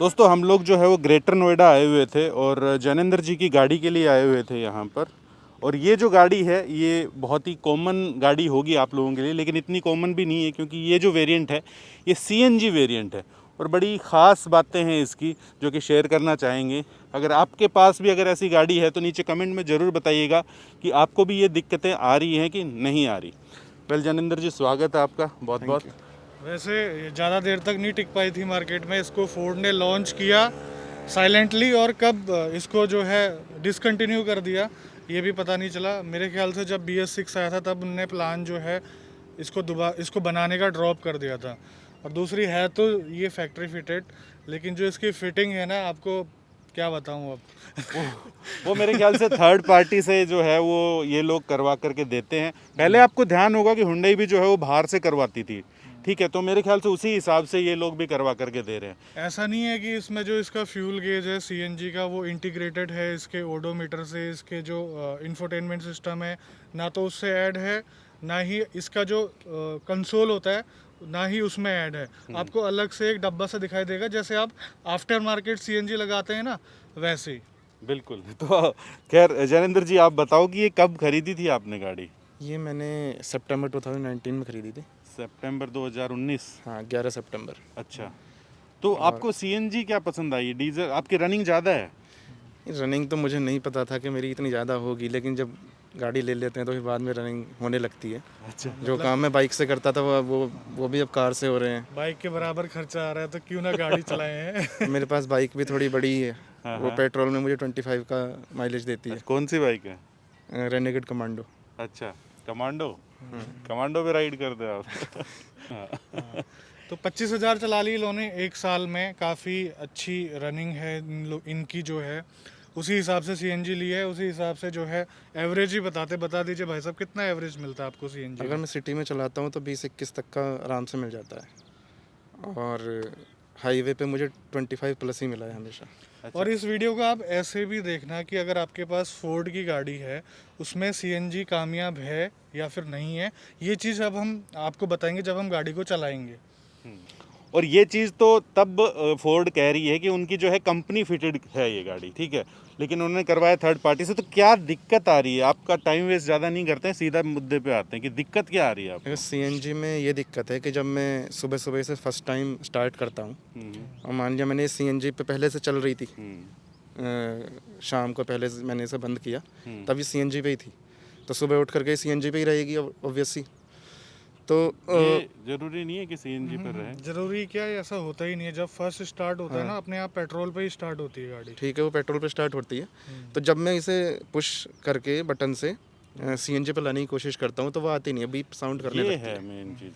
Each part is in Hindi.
दोस्तों हम लोग जो है वो ग्रेटर नोएडा आए हुए थे और जैनेंद्र जी की गाड़ी के लिए आए हुए थे यहाँ पर। और ये जो गाड़ी है ये बहुत ही कॉमन गाड़ी होगी आप लोगों के लिए, लेकिन इतनी कॉमन भी नहीं है क्योंकि ये जो वेरिएंट है ये सीएनजी वेरिएंट है और बड़ी ख़ास बातें हैं इसकी जो कि शेयर करना चाहेंगे। अगर आपके पास भी अगर ऐसी गाड़ी है तो नीचे कमेंट में ज़रूर बताइएगा कि आपको भी ये दिक्कतें आ रही हैं कि नहीं आ रही। वेल जैनेंद्र जी, स्वागत है आपका बहुत बहुत। वैसे ज़्यादा देर तक नहीं टिक पाई थी मार्केट में, इसको फोर्ड ने लॉन्च किया साइलेंटली और कब इसको जो है डिसकंटिन्यू कर दिया ये भी पता नहीं चला। मेरे ख्याल से जब BS6 आया था तब उनने प्लान जो है इसको बनाने का ड्रॉप कर दिया था। और दूसरी है तो ये फैक्ट्री फिटेड, लेकिन जो इसकी फिटिंग है ना, आपको क्या बताऊँ अब। वो मेरे ख्याल से थर्ड पार्टी से जो है वो ये लोग करवा करके देते हैं। पहले आपको ध्यान होगा कि हुंडई भी जो है वो बाहर से करवाती थी, ठीक है, तो मेरे ख्याल से उसी हिसाब से ये लोग भी करवा करके दे रहे हैं। ऐसा नहीं है कि इसमें जो इसका फ्यूल गेज है सीएनजी का वो इंटीग्रेटेड है इसके ओडोमीटर से। इसके जो इंफोटेनमेंट सिस्टम है ना तो उससे ऐड है, ना ही इसका जो कंसोल होता है ना ही उसमें ऐड है। आपको अलग से एक डब्बा सा दिखाई देगा, जैसे आप आफ्टर मार्केट सीएनजी लगाते हैं ना, वैसे ही। बिल्कुल। तो खैर जैनेंद्र जी, आप बताओ कि ये कब खरीदी थी आपने गाड़ी? ये मैंने सितंबर 2019 में खरीदी थी। सितंबर 2019? हाँ, 11 सितंबर। अच्छा, तो आपको सीएनजी क्या पसंद आई? डीजल आपकी रनिंग ज़्यादा है? रनिंग तो मुझे नहीं पता था कि मेरी इतनी ज़्यादा होगी, लेकिन जब गाड़ी ले लेते हैं तो फिर बाद में रनिंग होने लगती है। अच्छा, जो काम मैं बाइक से करता था वो भी अब कार से हो रहे हैं। बाइक के बराबर खर्चा आ रहा है तो क्यों ना गाड़ी चलाए हैं। मेरे पास बाइक भी थोड़ी बड़ी है। वो पेट्रोल में मुझे 25 का माइलेज देती है। कौन सी बाइक है? Renegade commando. अच्छा, कमांडो। कमांडो पे राइड करते हो आप? हाँ। तो 25,000 चला ली इन्होंने एक साल में, काफ़ी अच्छी रनिंग है इनकी जो है। उसी हिसाब से सीएनजी ली है, उसी हिसाब से जो है एवरेज ही बता दीजिए भाई साहब, कितना एवरेज मिलता है आपको सीएनजी? अगर मैं सिटी में चलाता हूँ तो 20-21 तक का आराम से मिल जाता है, और हाईवे पे मुझे 25 प्लस ही मिला है हमेशा। और इस वीडियो को आप ऐसे भी देखना कि अगर आपके पास फोर्ड की गाड़ी है उसमें सीएनजी कामयाब है या फिर नहीं है, ये चीज़ अब हम आपको बताएंगे जब हम गाड़ी को चलाएंगे। और ये चीज़ तो तब फोर्ड कह रही है कि उनकी जो है कंपनी फिटेड है ये गाड़ी, ठीक है, लेकिन उन्होंने करवाया थर्ड पार्टी से। तो क्या दिक्कत आ रही है? आपका टाइम वेस्ट ज़्यादा नहीं करते हैं, सीधा मुद्दे पे आते हैं कि दिक्कत क्या आ रही है आपको? सीएनजी में ये दिक्कत है कि जब मैं सुबह सुबह से फर्स्ट टाइम स्टार्ट करता हूँ, और मान लिया मैंने सीएनजी पे पहले से चल रही थी, शाम को पहले से मैंने इसे बंद किया, तभी सीएनजी पे ही थी, तो सुबह उठ करके सीएनजी पे ही रहेगी ऑब्वियसली। तो ये जरूरी नहीं है कि सीएनजी पर रहे। जरूरी क्या है, ऐसा होता ही नहीं है। जब फर्स्ट स्टार्ट होता है ना, अपने आप पेट्रोल पे ही स्टार्ट होती है गाड़ी। ठीक है, वो पेट्रोल पे स्टार्ट होती है। तो जब मैं इसे पुश करके बटन से सीएनजी पे लाने की कोशिश करता हूँ तो वो आती नहीं है, बीप साउंड करने लगती है। मेन चीज़,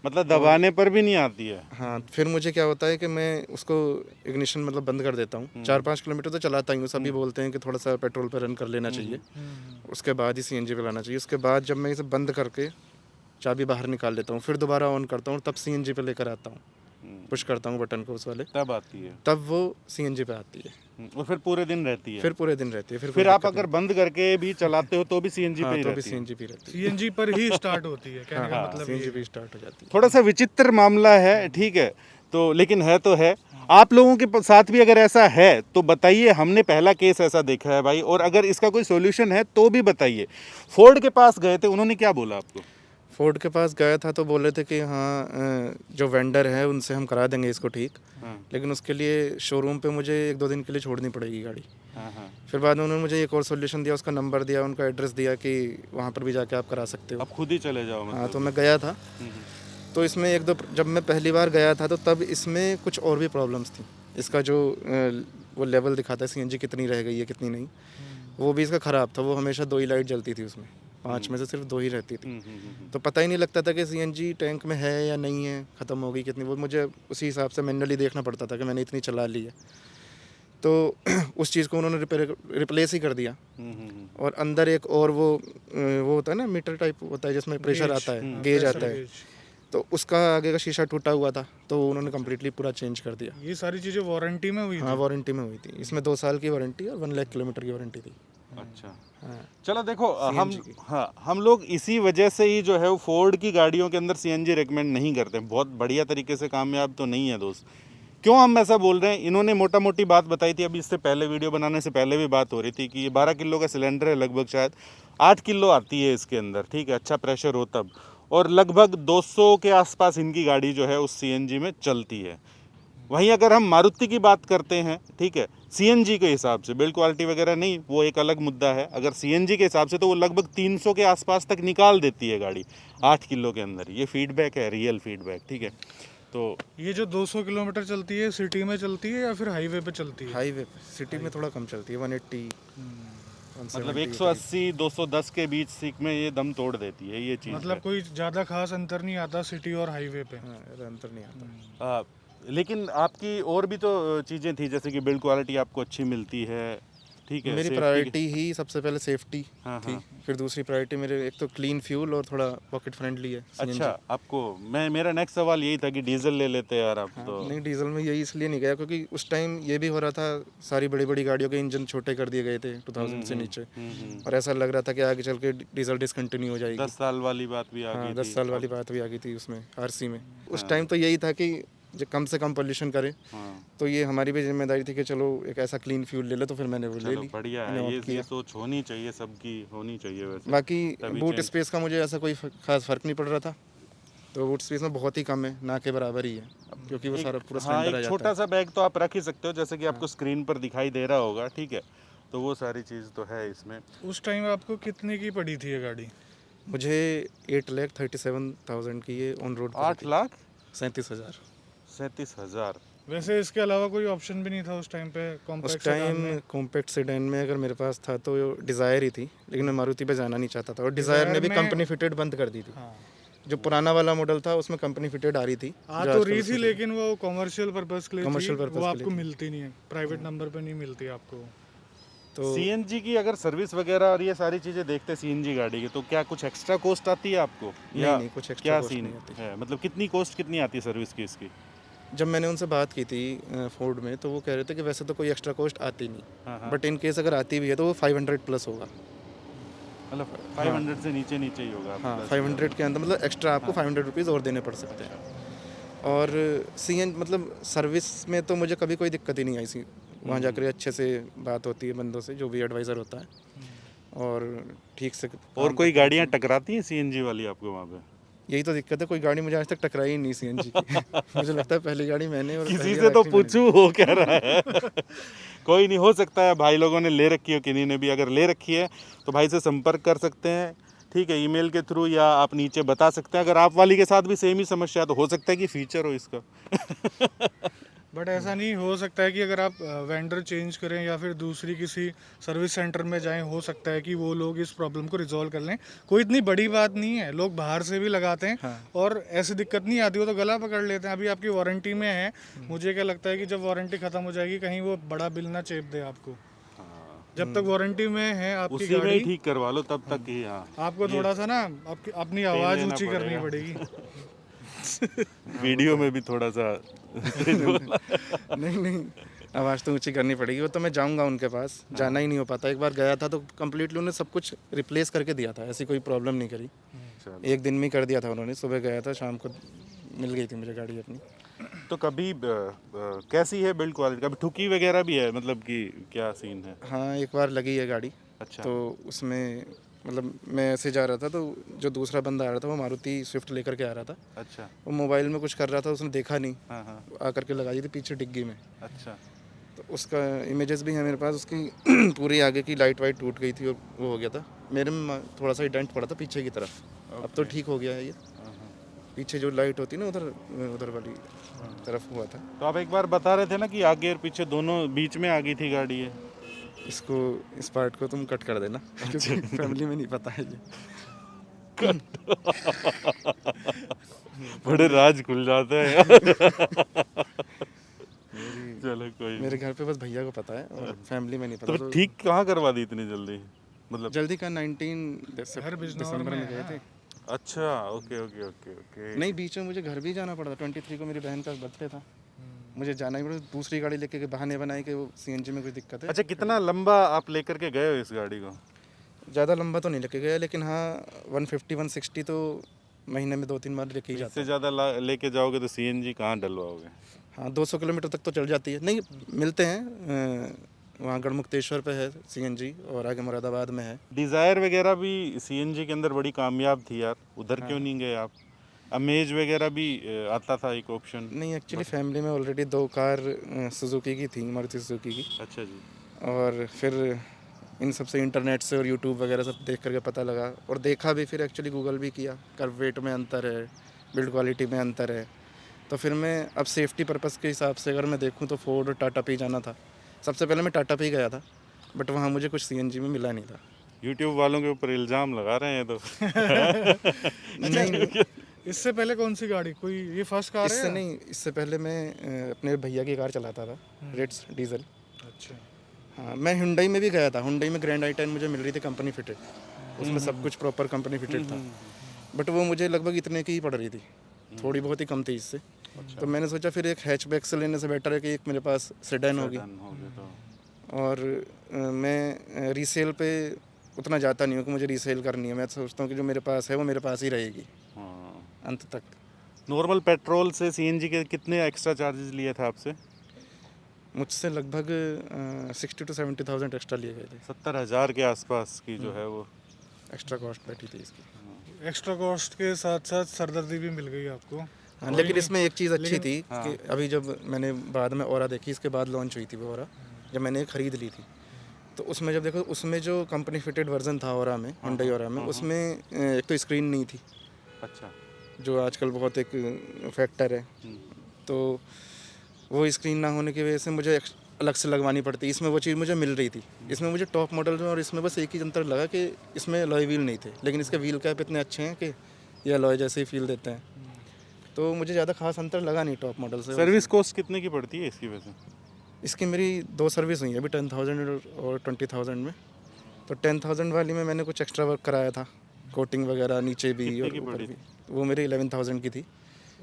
मतलब दबाने पर भी नहीं आती है। हाँ, फिर मुझे क्या होता है कि मैं उसको इग्निशन मतलब बंद कर देता हूँ। 4-5 किलोमीटर तो चलाता ही हूँ। सभी बोलते हैं कि थोड़ा सा पेट्रोल पर रन कर लेना चाहिए, उसके बाद ही सीएनजी पे लाना चाहिए। उसके बाद जब मैं इसे बंद करके चाबी बाहर निकाल लेता हूँ, फिर दोबारा ऑन करता हूँ, तब सीएनजी पे लेकर आता हूँ, पुश करता हूँ बटन को उस वाले, तब आती है, तब वो सीएनजी पे आती है। और फिर पूरे दिन रहती है? फिर पूरे दिन रहती है। फिर आप अगर बंद करके भी चलाते हो तो भी सीएनजी पे ही तो भी रहती है? सीएनजी पे रहती है। सीएनजी पर ही स्टार्ट होती है, कहने का मतलब सीएनजी पे स्टार्ट हो जाती है। थोड़ा सा विचित्र मामला है, ठीक है, तो लेकिन है तो है। आप लोगों के साथ भी अगर ऐसा है तो बताइए, हमने पहला केस ऐसा देखा है भाई, और अगर इसका कोई सॉल्यूशन है तो भी बताइए। फोर्ड के पास गए थे, उन्होंने क्या बोला आपको? फोर्ड के पास गया था तो बोले थे कि हाँ, जो वेंडर है उनसे हम करा देंगे इसको ठीक, लेकिन उसके लिए शोरूम पे मुझे 1-2 दिन के लिए छोड़नी पड़ेगी गाड़ी। फिर बाद में उन्होंने मुझे एक और सॉल्यूशन दिया, उसका नंबर दिया, उनका एड्रेस दिया कि वहाँ पर भी जाके आप करा सकते हो। आप खुद ही चले जाओ मतलब? हाँ, तो मैं गया था। तो इसमें 1-2 जब मैं पहली बार गया था तो तब इसमें कुछ और भी प्रॉब्लम्स थी। इसका जो वो लेवल दिखाता है सीएनजी कितनी रह गई है कितनी नहीं, वो भी इसका ख़राब था। वो हमेशा 2 ही लाइट जलती थी उसमें, 5 में से सिर्फ 2 ही रहती थी। तो पता ही नहीं लगता था कि सीएनजी टैंक में है या नहीं है, ख़त्म हो गई कितनी। वो मुझे उसी हिसाब से मैनुअली देखना पड़ता था कि मैंने इतनी चला ली है। तो उस चीज़ को उन्होंने रिप्लेस ही कर दिया। और अंदर एक और वो होता है ना, मीटर टाइप होता है जिसमें प्रेशर आता है, गेज आता है, तो उसका आगे का शीशा टूटा हुआ था, तो उन्होंने कम्प्लीटली पूरा चेंज कर दिया। ये सारी चीज़ें वारंटी में हुई? हाँ, वारंटी में हुई थी। इसमें 2 साल की वारंटी और 1 लाख किलोमीटर की वारंटी थी। अच्छा, हाँ। चलो देखो, हम लोग इसी वजह से ही जो है वो फोर्ड की गाड़ियों के अंदर सीएनजी रेकमेंड नहीं करते। बहुत बढ़िया तरीके से कामयाब तो नहीं है दोस्त, क्यों हम ऐसा बोल रहे हैं, इन्होंने मोटा मोटी बात बताई थी, अभी इससे पहले वीडियो बनाने से पहले भी बात हो रही थी कि ये 12 किलो का सिलेंडर है, लगभग शायद 8 किलो आती है इसके अंदर, ठीक है, अच्छा प्रेशर हो तब, और लगभग 200 के आसपास इनकी गाड़ी जो है उस सीएनजी में चलती है। वहीं अगर हम मारुति की बात करते हैं, ठीक है, सीएनजी के हिसाब से, बिल्ड क्वालिटी वगैरह नहीं, वो एक अलग मुद्दा है, अगर सीएनजी के हिसाब से तो वो लगभग 300 के आसपास तक निकाल देती है गाड़ी 8 किलो के अंदर। ये फीडबैक है, रियल फीडबैक, ठीक है। तो ये जो 200 किलोमीटर चलती है सिटी में चलती है या फिर हाईवे पे चलती है? हाईवे पे, सिटी में थोड़ा कम चलती है, 180 मतलब 180 210 के बीच सीख में ये दम तोड़ देती है, ये चीज़ मतलब कोई ज़्यादा खास अंतर नहीं आता सिटी और हाईवे पे। हाँ, अंतर नहीं आता। लेकिन आपकी और भी तो चीज़ें थी, जैसे कि बिल्ड क्वालिटी आपको अच्छी मिलती है, ठीक है, मेरी safety प्रायोरिटी ही सबसे पहले सेफ्टी हाँ, थी, हाँ। फिर दूसरी प्रायोरिटी मेरे एक तो क्लीन फ्यूल और थोड़ा पॉकेट फ्रेंडली है CNG। अच्छा, आपको मेरा नेक्स्ट सवाल यही था कि डीजल ले लेते यार आप हाँ, तो। नहीं डीजल में यही इसलिए नहीं गया क्योंकि उस टाइम ये भी हो रहा था, सारी बड़ी बड़ी गाड़ियों के इंजन छोटे कर दिए गए थे 2000 से नीचे, और ऐसा लग रहा था कि आगे चल के डीजल डिसकंटिन्यू हो जाएगी। 10 साल वाली बात भी आ हाँ, गई 10 थी। साल वाली बात भी आ गई थी उसमें, आरसी में। उस टाइम तो यही था कि जो कम से कम पोल्यूशन करे, हाँ, तो ये हमारी भी जिम्मेदारी थी कि चलो एक ऐसा क्लीन फ्यूल ले लो, तो फिर मैंने वो ले चलो ली। बढ़िया मैंने है, opt ये किया। सोच होनी चाहिए, सबकी होनी चाहिए वैसे। बाकी तभी बूट change- स्पेस का मुझे ऐसा कोई खास फर्क नहीं पड़ रहा था, तो बूट स्पेस में बहुत ही कम है, ना के बराबर ही है, क्योंकि वो सारा पूरा हाँ, सिलेंडर आ एक जाता छोटा है। सा बैग तो आप रख ही सकते हो, जैसे कि आपको स्क्रीन पर दिखाई दे रहा होगा, ठीक है, तो वो सारी चीज़ तो है इसमें। उस टाइम आपको कितने की पड़ी थी ये गाड़ी? मुझे 8,37,000 की ये ऑन रोड 8,37,000। 37,000। वैसे इसके अलावा कोई ऑप्शन भी नहीं था उस टाइम पे उस कॉम्पैक्ट सेडान टाइम में? कॉम्पैक्ट सेडान में अगर मेरे पास था तो डिज़ायर ही थी, लेकिन मैं मारुति पे जाना नहीं चाहता था, और डिज़ायर ने भी में- कंपनी फिटेड बंद कर दी थी। हाँ, जो पुराना वाला मॉडल था उसमें कंपनी फिटेड आ रही थी, आ जो तो आजकल रही उसमें थी, लेकिन वो कॉमर्शियल पर्पस के लिए थी, Commercial purpose वो के आपको लिए थी। मिलती नहीं है, प्राइवेट नंबर पे नहीं मिलती आपको। तो सीएनजी की अगर सर्विस वगैरह और ये सारी चीज़ें देखते हैं सीएनजी गाड़ी की, तो क्या कुछ एक्स्ट्रा कॉस्ट आती है आपको, या नहीं, कुछ extra क्या cost सीन नहीं आती। है, मतलब कितनी कॉस्ट कितनी आती है सर्विस की इसकी? जब मैंने उनसे बात की थी फोर्ड में, तो वो कह रहे थे कि वैसे तो कोई एक्स्ट्रा कॉस्ट आती हाँ, नहीं, हाँ। बट इन केस अगर आती भी है तो वो 500 प्लस होगा। मतलब 500 से नीचे नीचे ही होगा हाँ, plus 500 के अंदर, मतलब एक्स्ट्रा आपको 500 रुपीज़ और देने पड़ सकते हैं। और CN मतलब सर्विस में तो मुझे कभी कोई दिक्कत ही नहीं आई सी, वहाँ जाकर अच्छे से बात होती है बंदों से, जो भी एडवाइज़र होता है, और ठीक से और कोई गाड़ियाँ टकराती हैं सीएनजी वाली आपको वहाँ पे? यही तो दिक्कत है, कोई गाड़ी मुझे आज तक टकराई ही नहीं CNG की। मुझे लगता है पहली गाड़ी मैंने, और किसी पहली से और तो आखिरी मैंने। पूछूं हो क्या रहा है। कोई नहीं, हो सकता है भाई लोगों ने ले रखी हो, किन्हीं ने भी अगर ले रखी है तो भाई से संपर्क कर सकते हैं, ठीक है, ईमेल के थ्रू, या आप नीचे बता सकते हैं। अगर आप वाली के साथ भी सेम ही समस्या है तो हो सकता है कि फीचर हो इसका। बट ऐसा नहीं हो सकता है कि अगर आप वेंडर चेंज करें या फिर दूसरी किसी सर्विस सेंटर में जाएं, हो सकता है कि वो लोग इस प्रॉब्लम को रिजॉल्व कर लें। कोई इतनी बड़ी बात नहीं है, लोग बाहर से भी लगाते हैं और ऐसी दिक्कत नहीं आती, वो तो गला पकड़ लेते हैं। अभी आपकी वारंटी में है, मुझे क्या लगता है कि जब वारंटी खत्म हो जाएगी कहीं वो बड़ा बिल ना चेप दे आपको। जब तक वारंटी में है आपकी उसी में ही गाड़ी, ठीक करवा लो तब तक ही। हाँ, आपको थोड़ा सा ना अपनी आवाज़ लेना ऊंची करनी पड़ेगा। पड़ेगी। वीडियो में भी थोड़ा सा तेज बोलना। नहीं, आवाज़ तो ऊंची करनी पड़ेगी। वो तो मैं जाऊंगा उनके पास, जाना ही नहीं हो पाता। एक बार गया था तो कम्प्लीटली उन्होंने सब कुछ रिप्लेस करके दिया था, ऐसी कोई प्रॉब्लम नहीं करी, चलो। एक दिन में ही कर दिया था उन्होंने। सुबह गया था, शाम को मिल गई थी मुझे गाड़ी अपनी। तो कभी कैसी है बिल्ड क्वालिटी, कभी ठुकी वगैरह भी है, मतलब कि क्या सीन है? हाँ, एक बार लगी है गाड़ी। अच्छा। तो उसमें मतलब मैं ऐसे जा रहा था, तो जो दूसरा बंदा आ रहा था वो मारुति स्विफ्ट लेकर के आ रहा था। अच्छा। वो मोबाइल में कुछ कर रहा था, उसने देखा नहीं, हाँ हाँ। आकर के लगा दी थी पीछे डिग्गी में। अच्छा। तो उसका इमेजेस भी है मेरे पास, उसकी पूरी आगे की लाइट वाइट टूट गई थी और वो हो गया था। मेरे में थोड़ा सा डेंट पड़ा था पीछे की तरफ, अब तो ठीक हो गया है ये। पीछे जो लाइट होती है ना, उधर वाली तरफ हुआ था। तो आप एक बार बता रहे थे ना कि आगे और पीछे दोनों बीच में आ गई थी गाड़ी है। इस पार्ट को तुम कट कर देना, क्योंकि फैमिली में नहीं पता है ये। बड़े राज खुल जाते हैं। चलो कोई मेरे घर पे बस भैया को पता है और फैमिली में नहीं तो पता। ठीक कहाँ करवा दी इतनी जल्दी, मतलब? जल्दी का 19 घर बिजनौर दिसंबर में में गए है। थे। अच्छा, ओके ओके ओके ओके। नहीं, बीच में मुझे घर भी जाना पड़ा था। 23 को मेरी बहन का बर्थडे था, मुझे जाना ही पड़ा। दूसरी गाड़ी लेके के बहाने बनाए कि वो CNG में कोई दिक्कत है। अच्छा, कितना लंबा आप लेकर के गए हो इस गाड़ी को? ज़्यादा लंबा तो नहीं लेके गया, लेकिन हाँ 150-160 तो महीने में 2-3 बार लेके ही जाता इससे ज़्यादा लेके जाओगे तो CNG कहाँ डलवाओगे? हाँ 200 किलोमीटर तक तो चल जाती है। नहीं मिलते हैं, वहाँ गढ़मुक्तेश्वर पे है सीएनजी और आगे मुरादाबाद में है। डिज़ायर वगैरह भी सीएनजी के अंदर बड़ी कामयाब थी यार, उधर क्यों नहीं गए आप? अमेज वगैरह भी आता था एक ऑप्शन। नहीं एक्चुअली फैमिली में ऑलरेडी 2 कार सुजुकी की थी, मारुति सुजुकी की, अच्छा जी। और फिर इन सब से इंटरनेट से और यूट्यूब वगैरह सब देख करके पता लगा, और देखा भी, फिर एक्चुअली गूगल भी किया, कर्व वेट में अंतर है, बिल्ड क्वालिटी में अंतर है। तो फिर मैं अब सेफ्टी पर्पज़ के हिसाब से अगर मैं देखूँ तो फोर्ड और टाटा पे ही जाना था। सबसे पहले मैं टाटा पे ही गया था, बट वहाँ मुझे कुछ सीएनजी में मिला नहीं था। यूट्यूब वालों के ऊपर इल्ज़ाम लगा रहे हैं तो। नहीं इससे पहले कौन सी गाड़ी, कोई ये फर्स्ट कार इससे है? नहीं, इससे पहले मैं अपने भैया की कार चलाता था, रेड्स डीजल। अच्छा। हाँ मैं हुंडई में भी गया था, हुंडई में ग्रैंड i10 मुझे मिल रही थी कंपनी फिटेड, उसमें सब कुछ प्रॉपर कंपनी फिटेड था, बट वो मुझे लगभग इतने की ही पड़ रही थी, थोड़ी बहुत ही कम थी इससे। तो मैंने सोचा फिर एक हैचबैक से लेने से बेटर है कि एक मेरे पास सेडान होगी। और मैं रीसेल पे उतना जाता नहीं हूँ कि मुझे रीसेल करनी है, मैं सोचता हूँ कि जो मेरे पास है वो मेरे पास ही रहेगी अंत तक। नॉर्मल पेट्रोल से सीएनजी के कितने एक्स्ट्रा चार्जेस लिए थे आपसे? मुझसे लगभग 60 to 70,000 एक्स्ट्रा लिए गए थे। 70,000 के आसपास की जो है वो एक्स्ट्रा कॉस्ट बैठी थी इसकी। एक्स्ट्रा कॉस्ट के साथ साथ सरदर्दी भी मिल गई आपको। हाँ लेकिन इसमें एक चीज़ अच्छी थी कि अभी जब मैंने बाद में ओरा देखी, इसके बाद लॉन्च हुई थी वो ओरा, जब मैंने ख़रीद ली थी, तो उसमें जब देखो उसमें जो कंपनी फिटेड वर्जन था ओरा में, हुंडई ओरा में, उसमें एक तो स्क्रीन नहीं थी। अच्छा। जो आजकल बहुत एक फैक्टर है, तो वो स्क्रीन ना होने की वजह से मुझे अलग से लगवानी पड़ती। इसमें वो चीज़ मुझे मिल रही थी, इसमें मुझे टॉप मॉडल में, और इसमें बस एक ही अंतर लगा कि इसमें अलॉय व्हील नहीं थे, लेकिन इसके व्हील कैप इतने अच्छे हैं कि ये अलॉय जैसे ही फील देते हैं, तो मुझे ज़्यादा खास अंतर लगा नहीं टॉप मॉडल से। सर्विस कॉस्ट कितने की पड़ती है इसकी वजह? इसकी मेरी 2 सर्विस हुई है अभी, 10,000 और 20,000 में। तो 10,000 वाली में मैंने कुछ एक्स्ट्रा वर्क कराया था, कोटिंग वगैरह नीचे भी और ऊपर भी, वो मेरी 11,000 की थी।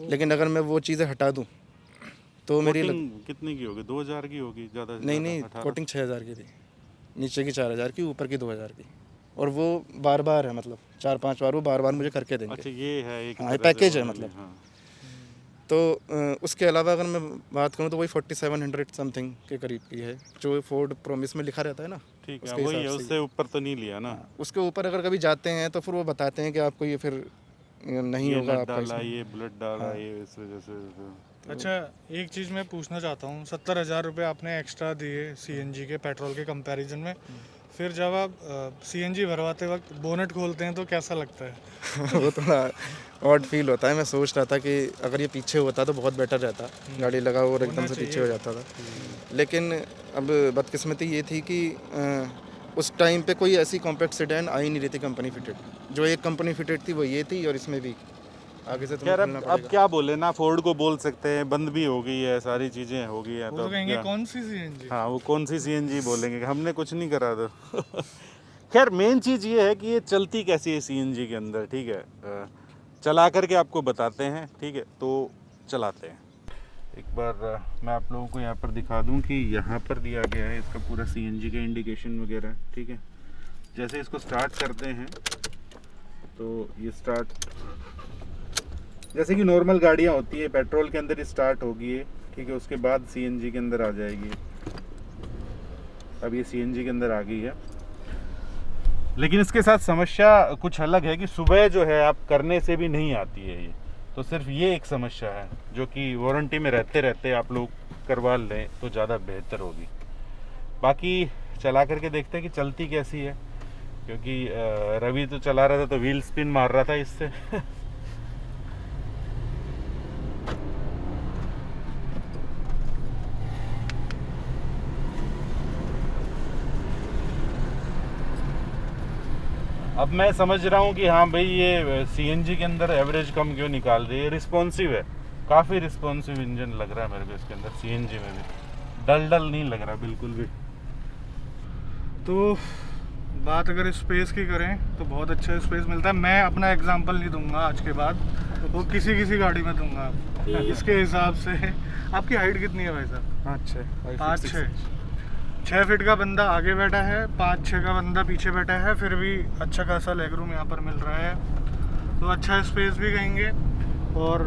लेकिन अगर मैं वो चीज़ें हटा दूँ तो मेरी कितने की होगी? 2,000 की होगी ज़्यादा? नहीं कोटिंग 6,000 की थी, नीचे की 4,000 की, ऊपर की 2,000 की, और वो बार बार है, मतलब 4-5 बार वो बार बार मुझे करके देंगे। अच्छा ये है एक पैकेज है मतलब। हाँ। तो उसके अलावा अगर मैं बात करूँ तो वही 4,700 समथिंग के करीब की है, जो फोर्ड प्रॉमिस में लिखा रहता है ना। ठीक है, वही है, उससे ऊपर तो नहीं लिया ना। उसके ऊपर अगर कभी जाते हैं तो फिर वो बताते हैं कि आपको ये फिर नहीं होगा, आपका डाला, ये बुलेट डाला, ये इस वजह से। अच्छा एक चीज़ मैं पूछना चाहता हूँ, 70,000 रुपये आपने एक्स्ट्रा दिए सीएनजी के पेट्रोल के कंपैरिजन में, फिर जब आप सीएनजी भरवाते वक्त बोनेट खोलते हैं तो कैसा लगता है? वो थोड़ा ऑड फील होता है। मैं सोच रहा था कि अगर ये पीछे होता तो बहुत बेटर रहता, गाड़ी लगा और एकदम से पीछे हो जाता था, लेकिन अब बदकिस्मती ये थी कि उस टाइम पे कोई ऐसी कॉम्पैक्ट सेडान आई नहीं रही थी कंपनी फिटेड। जो एक कंपनी फिटेड थी वो ये थी, और इसमें भी आगे से यार अब क्या बोले ना, फोर्ड को बोल सकते हैं, बंद भी हो गई है, सारी चीज़ें हो गई है, तो कहेंगे कौन सी सीएनजी? हाँ वो कौन सी सीएनजी बोलेंगे कि हमने कुछ नहीं करा तो। खैर मेन चीज़ ये है कि ये चलती कैसी है सीएनजी के अंदर, ठीक है, चला करके आपको बताते हैं, ठीक है, तो चलाते हैं। एक बार मैं आप लोगों को यहाँ पर दिखा दूँ कि यहाँ पर दिया गया है इसका पूरा सीएनजी का इंडिकेशन वगैरह, ठीक है। जैसे इसको स्टार्ट करते हैं तो ये स्टार्ट जैसे कि नॉर्मल गाड़ियाँ होती है, पेट्रोल के अंदर ही स्टार्ट होगी है, ठीक है, उसके बाद सीएनजी के अंदर आ जाएगी। अब ये सीएनजी के अंदर आ गई है, लेकिन इसके साथ समस्या कुछ अलग है कि सुबह जो है आप करने से भी नहीं आती है ये, तो सिर्फ ये एक समस्या है जो कि वारंटी में रहते रहते आप लोग करवा लें तो ज़्यादा बेहतर होगी। बाकी चला करके देखते हैं कि चलती कैसी है, क्योंकि रवि तो चला रहा था तो व्हील स्पिन मार रहा था इससे। अब मैं समझ रहा हूँ कि हाँ भाई ये सीएनजी के अंदर एवरेज कम क्यों निकाल रही है। रिस्पॉन्सिव है, काफ़ी रिस्पॉन्सिव इंजन लग रहा है मेरे को इसके अंदर, सीएनजी में भी डल डल नहीं लग रहा बिल्कुल भी। तो बात अगर स्पेस की करें तो बहुत अच्छा स्पेस मिलता है। मैं अपना एग्जांपल नहीं दूंगा आज के बाद, वो किसी गाड़ी में दूंगा इसके हिसाब से। आपकी हाइट कितनी है भाई साहब? 5'6" फीट का बंदा आगे बैठा है, 5'6" का बंदा पीछे बैठा है, फिर भी अच्छा खासा लेग रूम यहाँ पर मिल रहा है, तो अच्छा स्पेस भी कहेंगे। और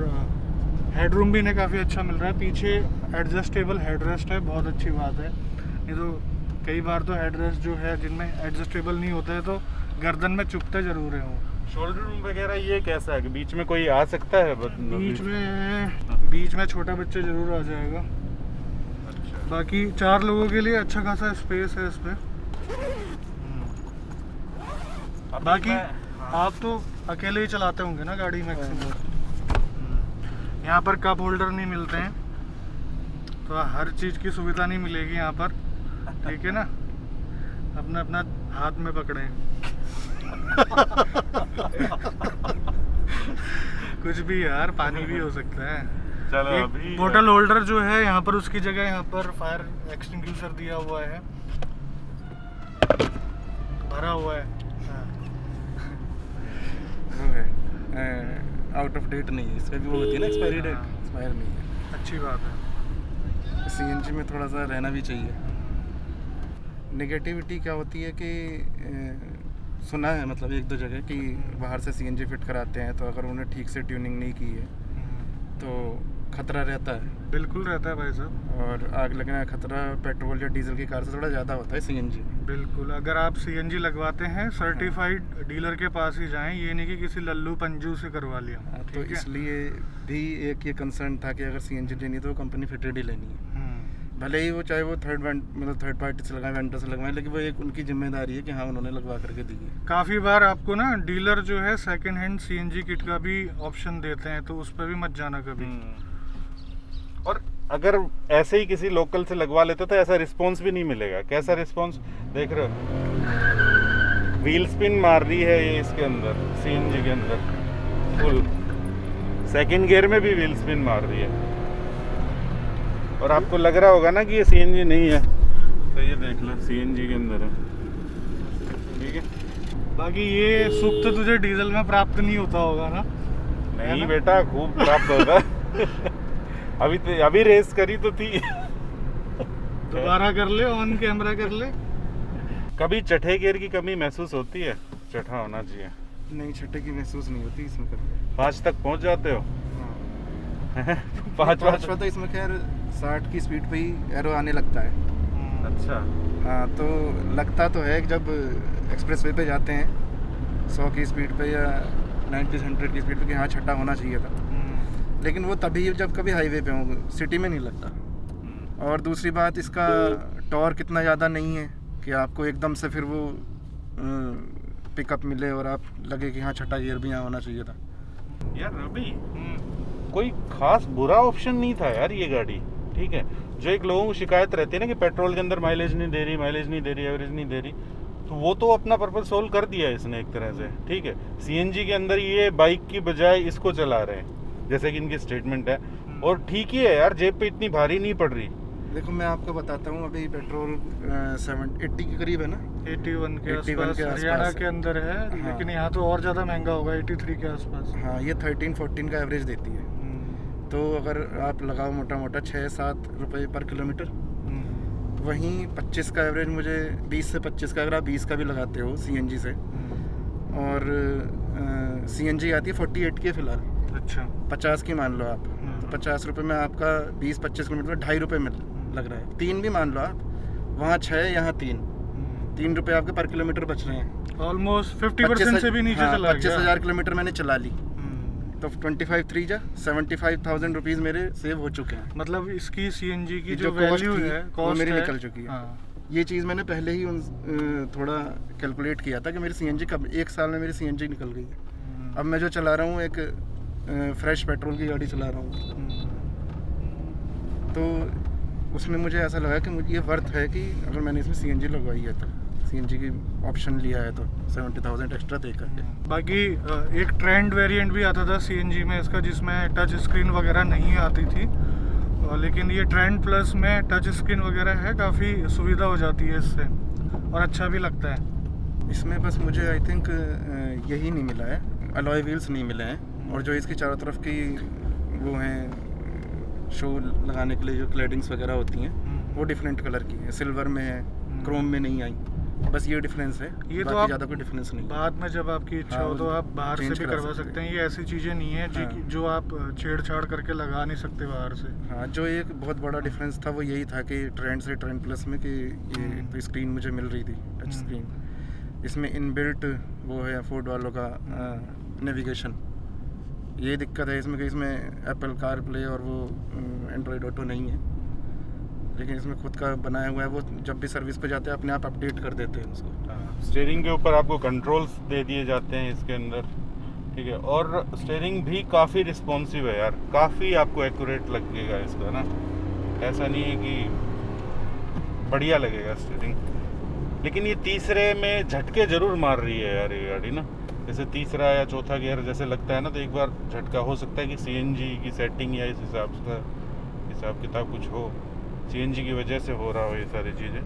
हेडरूम भी इन्हें काफ़ी अच्छा मिल रहा है, पीछे एडजस्टेबल हेडरेस्ट है, बहुत अच्छी बात है। ये तो कई बार तो हेडरेस्ट जो है जिनमें एडजस्टेबल नहीं होता है तो गर्दन में चुभते ज़रूर है वो। शोल्डर रूम वगैरह ये कैसा है कि बीच में कोई आ सकता है? बीच में छोटा बच्चा ज़रूर आ जाएगा। अच्छा। बाकी 4 लोगों के लिए अच्छा खासा स्पेस है इस पे। बाकी आप तो अकेले ही चलाते होंगे ना गाड़ी मैक्सिमम। यहाँ पर कप होल्डर नहीं मिलते हैं, तो हर चीज़ की सुविधा नहीं मिलेगी यहाँ पर, ठीक है ना। अपना अपना हाथ में पकड़े कुछ भी यार, पानी भी हो सकता है। चलो एक अभी बोतल होल्डर जो है यहाँ पर, उसकी जगह यहाँ पर फायर एक्सटिंग्विशर दिया हुआ है, भरा हुआ है। वो है आउट ऑफ डेट नहीं है, इसका भी वो होती है ना एक्सपायरी डेट, एक्सपायर नहीं है। अच्छी बात है। सीएनजी में थोड़ा सा रहना भी चाहिए। नेगेटिविटी क्या होती है कि सुना है मतलब 1-2 जगह कि बाहर से सीएनजी फिट कराते हैं, तो अगर उन्हें ठीक से ट्यूनिंग नहीं की है तो खतरा रहता है। बिल्कुल रहता है भाई साहब। और आग लगने का खतरा पेट्रोल या डीजल की कार से थोड़ा ज़्यादा होता है सीएनजी में। बिल्कुल, अगर आप सीएनजी लगवाते हैं सर्टिफाइड डीलर के पास ही जाएं, ये नहीं कि किसी लल्लू पंजू से करवा लिया। तो इसलिए भी एक ये कंसर्न था कि अगर सीएनजी लेनी तो कंपनी फिटेड ही लेनी है। भले ही वो चाहे वो थर्ड पार्टी से लगाएं, वेंडर से लगवाएं, लेकिन वो एक उनकी जिम्मेदारी है कि हाँ उन्होंने लगवा करके दी है। काफ़ी बार आपको ना डीलर जो है सेकंड हैंड सीएनजी किट का भी ऑप्शन देते हैं, तो उस पर भी मत जाना कभी। और अगर ऐसे ही किसी लोकल से लगवा लेते तो ऐसा रिस्पांस भी नहीं मिलेगा। कैसा रिस्पांस देख रहे हो? व्हील स्पिन मार रही है ये इसके अंदर, सीएनजी के अंदर फुल सेकंड गियर में भी व्हील स्पिन मार रही है। और आपको लग रहा होगा ना कि ये सीएनजी नहीं है, तो ये देख लो सीएनजी के अंदर है, ठीक है। बाकी ये सुख तो तुझे डीजल में प्राप्त नहीं होता होगा ना? नहीं बेटा, खूब प्राप्त होगा। अभी रेस करी तो थी। दोबारा कर ले, ऑन कैमरा कर ले। कभी छठे गियर की कमी महसूस होती है? छठा होना चाहिए। नहीं, छठे की महसूस नहीं होती इसमें कभी। 5 तक पहुंच जाते हो? हाँ। 5 तो इसमें खैर 60 की स्पीड पे ही एरो आने लगता है। अच्छा। हाँ, तो लगता तो है कि जब एक्सप्रेस वे पे जाते हैं 100 की स्पीड पे या 90-100 की स्पीड पे कि हाँ छठा होना चाहिए था, लेकिन वो तभी जब कभी हाईवे पे होंगे, सिटी में नहीं लगता। और दूसरी बात, इसका टॉर्क इतना ज़्यादा नहीं है कि आपको एकदम से फिर वो पिकअप मिले और आप लगे कि हाँ छठा गियर भी यहाँ होना चाहिए था। यार रवि, कोई खास बुरा ऑप्शन नहीं था यार ये गाड़ी, ठीक है। जो एक लोगों को शिकायत रहती है ना कि पेट्रोल के अंदर माइलेज नहीं दे रही, एवरेज नहीं दे रही, तो वो तो अपना पर्पस सोल्व कर दिया है इसने एक तरह से, ठीक है। सीएनजी के अंदर ये बाइक की बजाय इसको चला रहे हैं, जैसे कि इनकी स्टेटमेंट है, और ठीक ही है यार, जेब पे इतनी भारी नहीं पड़ रही। देखो मैं आपको बताता हूँ, अभी पेट्रोल 80 के करीब है ना, 81 के 81 आसपास के आसपास हरियाणा के अंदर है। हाँ। लेकिन यहाँ तो और ज़्यादा महंगा होगा, 83 के आसपास। हाँ, ये 13-14 का एवरेज देती है। तो अगर आप लगाओ मोटा मोटा 6-7 रुपये पर किलोमीटर, वहीं 25 का एवरेज मुझे 20 से 25 का, अगर आप 20 का भी लगाते हो सीएनजी से, और सीएनजी आती है 48 की फिलहाल। अच्छा, 50 की मान लो आप, तो 50 रुपये में आपका 20-25 किलोमीटर में 2.5 रुपये में लग रहा है। 3 भी मान लो आप, वहाँ 6 यहाँ 3 रुपये आपके पर किलोमीटर बच रहे हैं। ऑलमोस्ट 50% से भी नीचे चला गया। 25,000 किलोमीटर मैंने चला ली, तो 75,000 रुपीज़ मेरे सेव हो चुके हैं। मतलब इसकी सीएनजी की जो कॉस्ट वैल्यू थी है, वो कॉस्ट मेरी है, निकल चुकी है। हाँ। ये चीज़ मैंने पहले ही थोड़ा कैलकुलेट किया था कि मेरी सीएनजी कब 1 साल में मेरी सीएनजी निकल गई है। अब मैं जो चला रहा हूँ एक फ्रेश पेट्रोल की गाड़ी चला रहा हूँ, तो उसमें मुझे ऐसा लगा कि मुझे ये वर्थ है कि अगर मैंने इसमें सीएनजी लगवाई है, तो सीएनजी की ऑप्शन लिया है, तो 70,000 एक्स्ट्रा दे करके। बाकी एक ट्रेंड वेरिएंट भी आता था सीएनजी में इसका, जिसमें टच स्क्रीन वगैरह नहीं आती थी, लेकिन ये ट्रेंड प्लस में टच स्क्रीन वगैरह है, काफ़ी सुविधा हो जाती है इससे और अच्छा भी लगता है। इसमें बस मुझे आई थिंक यही नहीं मिला है, अलॉय व्हील्स नहीं मिले हैं, और जो इसकी चारों तरफ की वो हैं शो लगाने के लिए जो क्लैडिंग्स वगैरह होती हैं, वो डिफरेंट कलर की है, सिल्वर में है, क्रोम में नहीं आई। बस ये डिफरेंस है, ये तो बाकी आप ज़्यादा कोई डिफरेंस नहीं। बाद में जब आपकी इच्छा हाँ, हो वो तो आप बाहर से change भी करा करवा सकते सकते हैं। ये ऐसी चीज़ें नहीं है हाँ। जो आप छेड़छाड़ करके लगा नहीं सकते बाहर से। हाँ, जो एक बहुत बड़ा डिफरेंस था वो यही था कि ट्रेंड से ट्रेंड प्लस में कि ये तो स्क्रीन मुझे मिल रही थी, टच स्क्रीन। इसमें इनबिल्ट वो है फोर्ड वालों का नेविगेशन, ये दिक्कत है इसमें कि इसमें एप्पल कार प्ले और वो एंड्रॉयड ऑटो नहीं है, लेकिन इसमें खुद का बनाया हुआ है। वो जब भी सर्विस पे जाते हैं अपने आप अपडेट कर देते हैं उसको। स्टीयरिंग के ऊपर आपको कंट्रोल्स दे दिए जाते हैं इसके अंदर, ठीक है। और स्टीयरिंग भी काफ़ी रिस्पॉन्सिव है यार, काफ़ी आपको एक्यूरेट लगेगा इसका ना, ऐसा नहीं है कि बढ़िया लगेगा स्टीयरिंग। लेकिन ये तीसरे में झटके ज़रूर मार रही है यार ये गाड़ी ना, जैसे तीसरा या चौथा गियर जैसे लगता है ना, तो एक बार झटका हो सकता है कि सीएनजी की सेटिंग या इस हिसाब किताब कुछ हो, सीएनजी की वजह से हो रहा हो ये सारी चीज़ें।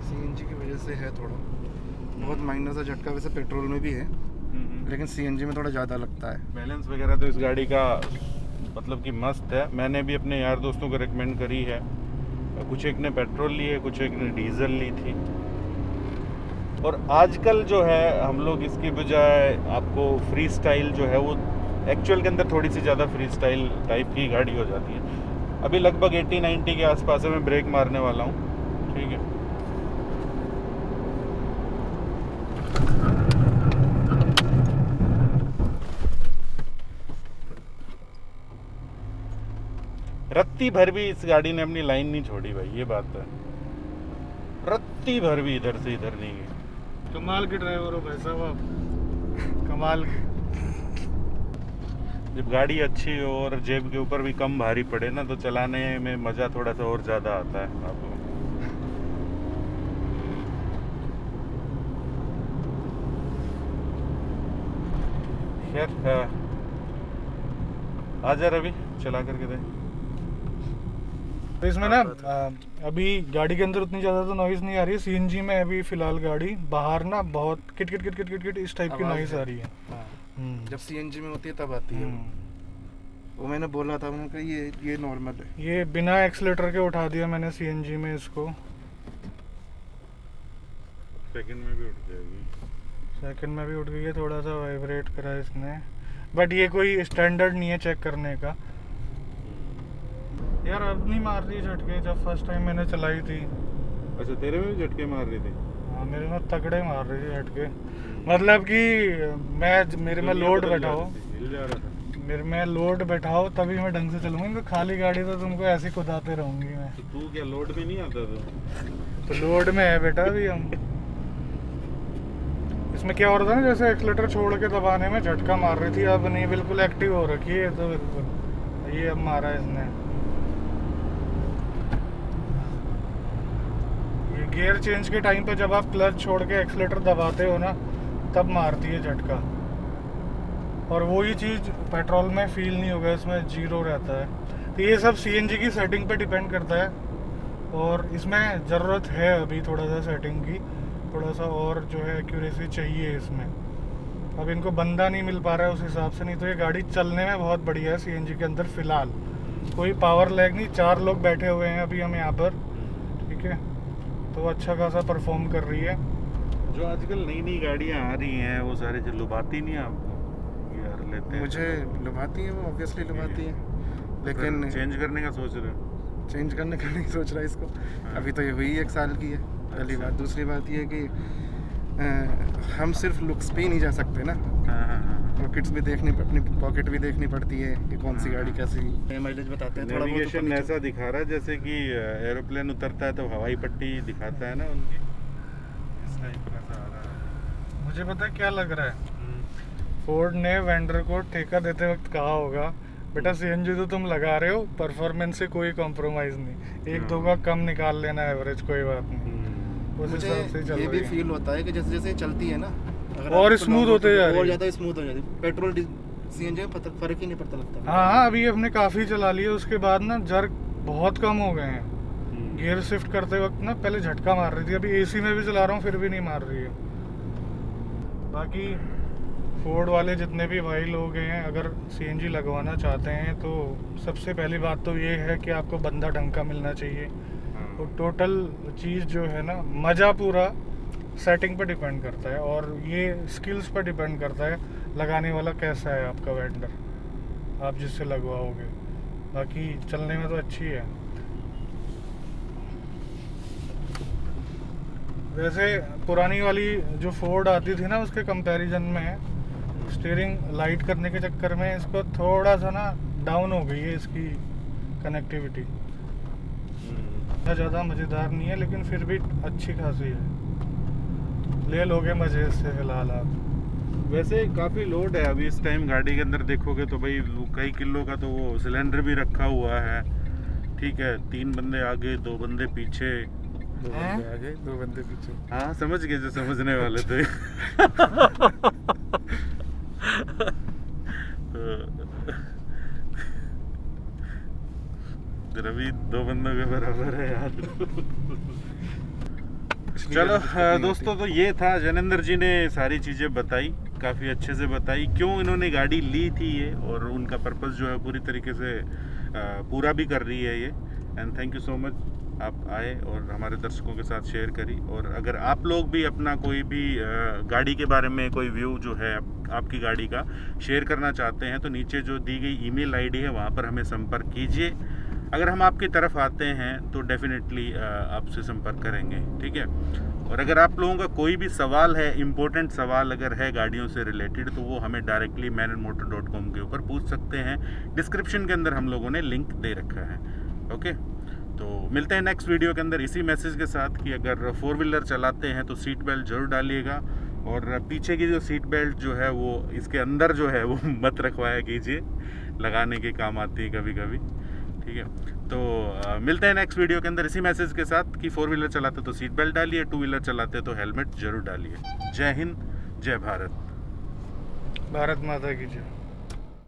सीएनजी की वजह से है थोड़ा बहुत माइनर सा झटका, वैसे पेट्रोल में भी है लेकिन सीएनजी में थोड़ा ज़्यादा लगता है। बैलेंस वगैरह तो इस गाड़ी का मतलब कि मस्त है। मैंने भी अपने यार दोस्तों को रिकमेंड करी है, कुछ एक ने पेट्रोल ली है, कुछ एक ने डीजल ली थी। और आजकल जो है हम लोग इसकी बजाय आपको फ्री स्टाइल जो है वो एक्चुअल के अंदर थोड़ी सी ज़्यादा फ्री स्टाइल टाइप की गाड़ी हो जाती है। अभी लगभग 80-90 के आसपास है, मैं ब्रेक मारने वाला हूँ, ठीक है। रत्ती भर भी इस गाड़ी ने अपनी लाइन नहीं छोड़ी भाई, ये बात है। रत्ती भर भी इधर से इधर नहीं गई। कमाल के ड्राइवर हो भाई साहब आप, कमाल के। जब गाड़ी अच्छी हो और जेब के ऊपर भी कम भारी पड़े ना, तो चलाने में मज़ा थोड़ा सा और ज़्यादा आता है आपको। खैर आ जा रवि, चला करके दे। तो इसमें ना अभी गाड़ी के अंदर उतनी ज़्यादा तो नॉइज़ नहीं आ रही है। सीएनजी में अभी फ़िलहाल गाड़ी बाहर ना बहुत kit kit kit kit kit kit इस टाइप की आवाज़ नॉइज़ है। आ रही है। हाँ। जब सीएनजी में होती है तब आती है वो मैंने बोला था, मैंने कहा ये नॉर्मल है। ये बिना एक्सीलेटर के उठा दिया मैंने सीएनजी में इसको, सेकंड में भी उठ जाएगी। सेकंड में भी उठ गई है, थोड़ा सा वाइब्रेट करा इसने, बट ये कोई स्टैंडर्ड नहीं है चेक करने का। यार अब नहीं मार रही झटके, जब फर्स्ट टाइम मैंने चलाई थी। अच्छा तेरे में भी झटके मार रही थी? हाँ मेरे में तगड़े मार रही थी झटके, मतलब कि मेरे में लोड बैठाओ, हिल जा रहा था। मेरे में लोड बैठाओ तभी मैं ढंग से चलूँगा, इनको खाली गाड़ी तो तुमको ऐसे कुदाते रहूँगी मैं। तो तू क्या लोड में नहीं आता तो लोड में है बेटा अभी हम। इसमें क्या हो रहा था ना, जैसे एक्सीलेटर छोड़ के दबाने में झटका मार रही थी, अब नहीं, बिल्कुल एक्टिव हो रखी है तो बिल्कुल ये अब मारा है इसने। ये गियर चेंज के टाइम पे जब आप क्लच छोड़ के एक्सीलेटर दबाते हो ना, तब मारती है झटका। और वही चीज़ पेट्रोल में फील नहीं होगा, इसमें जीरो रहता है। तो ये सब सीएनजी की सेटिंग पे डिपेंड करता है, और इसमें ज़रूरत है अभी थोड़ा सा सेटिंग की, थोड़ा सा और जो है एक्यूरेसी चाहिए इसमें। अब इनको बंदा नहीं मिल पा रहा है उस हिसाब से, नहीं तो ये गाड़ी चलने में बहुत बढ़िया है सीएनजी के अंदर। फ़िलहाल कोई पावर लैग नहीं, 4 लोग बैठे हुए हैं अभी हम यहाँ पर, ठीक है, तो अच्छा खासा परफॉर्म कर रही है। जो आजकल नई नई गाड़ियाँ आ रही हैं वो सारी जो लुभाती नहीं आपको यार, लेते हैं मुझे लुभाती है वो, ऑब्वियसली लुभाती है, लेकिन चेंज करने का सोच रहे हो? चेंज करने का नहीं सोच रहा इसको। अभी तो ये हुई 1 साल की है, पहली बात। दूसरी बात ये है कि हम सिर्फ लुक्स पे ही नहीं जा सकते ना, पॉकेट्स भी देखनी, अपनी पॉकेट भी देखनी पड़ती है कि कौन सी गाड़ी कैसी माइलेज बताते हैं। थोड़ा बहुत नेविगेशन ऐसा दिखा रहा है जैसे कि एरोप्लेन उतरता है तो हवाई पट्टी दिखाता है ना उनकी, इस टाइप का सा आ रहा है। मुझे पता है क्या लग रहा है, फोर्ड ने वेंडर को ठेका देते वक्त कहा होगा, बेटा सीएनजी तो तुम लगा रहे हो, परफॉर्मेंस से कोई कॉम्प्रोमाइज़ नहीं, 1-2 का कम निकाल लेना एवरेज, कोई बात नहीं। उस मुझे हिसाब से चल ये रही भी है। फील होता है कि जैसे जैसे चलती है ना, अगर और आपको स्मूथ normal होते जा रही है। और ज़्यादा स्मूथ हो जाती है। पेट्रोल सीएनजी में फर्क ही नहीं पड़ता लगता। हाँ अभी हमने काफ़ी चला लिया, उसके बाद ना जर्क बहुत कम हो गए हैं। गियर शिफ्ट करते वक्त ना पहले झटका मार रही थी, अभी एसी में भी चला रहा हूँ फिर भी नहीं मार रही है। बाकी फोर्ड वाले जितने भी भाई लोग हैं, अगर सीएनजी लगवाना चाहते हैं तो सबसे पहली बात तो ये है कि आपको बंदा ढंग का मिलना चाहिए। और टोटल चीज़ जो है ना, मज़ा पूरा सेटिंग पे डिपेंड करता है और ये स्किल्स पे डिपेंड करता है लगाने वाला कैसा है आपका वेंडर, आप जिससे लगवाओगे। बाकी चलने में तो अच्छी है। वैसे पुरानी वाली जो फोर्ड आती थी ना, उसके कंपैरिजन में स्टीयरिंग लाइट करने के चक्कर में इसको थोड़ा सा ना डाउन हो गई है इसकी कनेक्टिविटी। इतना ज़्यादा मज़ेदार नहीं है लेकिन फिर भी अच्छी खासी है, ले लोगे मज़े इससे फिलहाल आप। वैसे काफ़ी लोड है अभी इस टाइम गाड़ी के अंदर, देखोगे तो भाई कई किलो का तो वो सिलेंडर भी रखा हुआ है। ठीक है, 3 बंदे आगे 2 बंदे पीछे। 2 बंदे आगे 2 बंदे पीछे। हाँ समझ गए जो समझने वाले थे। तो रवि 2 बंदों के बराबर है यार। चलो दोस्तों, तो ये था, जैनेंद्र जी ने सारी चीज़ें बताई, काफ़ी अच्छे से बताई क्यों इन्होंने गाड़ी ली थी ये, और उनका पर्पस जो है पूरी तरीके से पूरा भी कर रही है ये। And thank you so much, आप आए और हमारे दर्शकों के साथ शेयर करी। और अगर आप लोग भी अपना कोई भी गाड़ी के बारे में कोई व्यू जो है आपकी गाड़ी का शेयर करना चाहते हैं तो नीचे जो दी गई ईमेल आईडी है वहाँ पर हमें संपर्क कीजिए। अगर हम आपकी तरफ आते हैं तो डेफिनेटली आपसे संपर्क करेंगे, ठीक है। और अगर आप लोगों का कोई भी सवाल है, इम्पोर्टेंट सवाल अगर है गाड़ियों से रिलेटेड, तो वो हमें डायरेक्टली manandmotor.com के ऊपर पूछ सकते हैं। डिस्क्रिप्शन के अंदर हम लोगों ने लिंक दे रखा है। ओके, तो मिलते हैं नेक्स्ट वीडियो के अंदर इसी मैसेज के साथ कि अगर 4 व्हीलर चलाते हैं तो सीट बेल्ट ज़रूर डालिएगा, और पीछे की जो सीट बेल्ट जो है वो इसके अंदर जो है वो मत रखवाया कीजिए, लगाने के काम आती है कभी कभी, ठीक है। तो मिलते हैं नेक्स्ट वीडियो के अंदर इसी मैसेज के साथ कि 4 व्हीलर चलाते तो सीट बेल्ट डालिए, 2 व्हीलर चलाते तो हेलमेट ज़रूर डालिए। जय हिंद, जय भारत। भारत माता की जय।